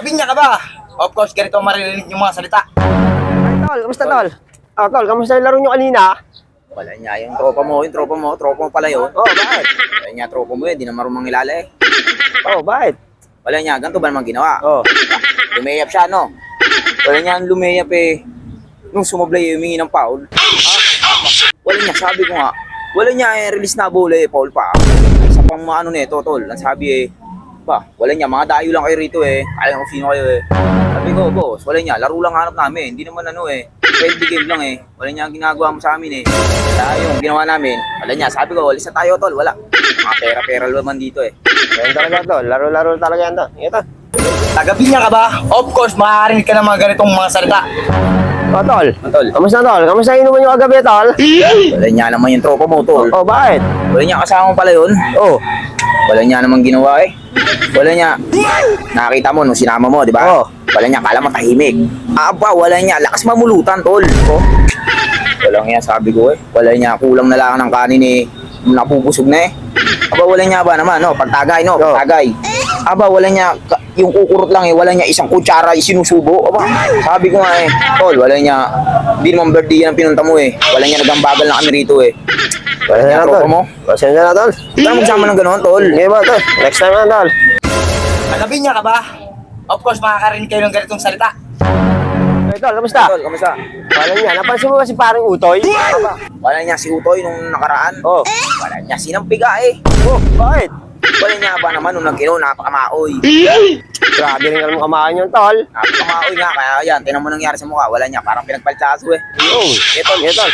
Taga-Binya ka ba? Of course, ganito ang maririnig yung mga salita. Ay, tol, kamusta tol? Ah, tol, kamusta yung laro nyo kanina? Wala niya yung tropa mo pala yun. Oh, bakit? Wala niya tropa mo yun, di na marunong ilala eh. Oh, bakit? Wala niya, ganito ba naman ginawa? Oh, Lumeyap siya, no? Wala niya ang lumeyap eh. Nung sumablay, humingi ng foul. Wala niya, sabi ko nga, wala niya eh, release na bola eh, foul pa. Isa pang mga ano nito, tol. Ang sabi eh, wala niya, mga dayo lang kayo rito eh. Kaya kung sino kayo eh. Sabi ko, boss, wala niya, laro lang hanap namin. Hindi naman ano eh, 20 game lang eh. Wala niya ang ginagawa mo sa amin eh. Kaya yung ginawa namin, wala niya, sabi ko, alis na tayo tol, wala. Mga pera-pera naman dito eh. yan talaga tol. Laro-laro talaga yan tol. Ito. Taga-Binya ka ba? Of course, makakarinig ka ng mga ganitong mga salita. Oh, tol. Tol, Kamusta tol? Kamusta inuman nyo kagabi tol? wala niya naman yung tropa mo tol. Oh, bakit? Wala niya kasama mo pala yun. Oh, Wala niya namang ginawa eh. Wala niya, nakakita mo nung sinama mo, di ba? Oo. Wala niya, kala mo tahimik. Wala niya, lakas mamulutan, tol. Oh. Wala niya, sabi ko eh. Wala niya, kulang na lang ng kanin eh. Napupusog na eh. Wala niya ba naman, no? Pagtagay, no? Pagtagay. Wala niya, yung kukurot lang eh. Wala niya isang kutsara, isinusubo. Sabi ko nga eh, tol, wala niya, hindi naman birthday yan ang pinunta mo eh. Wala niya, nagambagal na kami rito eh. Wala niya, na tropa tol. mo. Pasensya na tol. Wala magsama ng gano'n, tol. Sige ba tol? Next time na tol. Taga-Binya ka ba? Of course, makakarinig kayo ng ganitong salita. Hey tol, kamusta? Tol, kamusta? Wala niya. Napansin mo ba si parang Utoy? Wala niya si Utoy nung nakaraan. Oh. Wala niya sinampiga eh. Oh, bakit? Wala niya ba naman nung nagkino, napakamaoy. Grabe rin ka naman kamakan yun tol. Napakamaoy nga, kaya yan, tinan mo nangyari sa mukha. Wala niya, parang pinagpaltsaso eh. Yo, Ito, tol.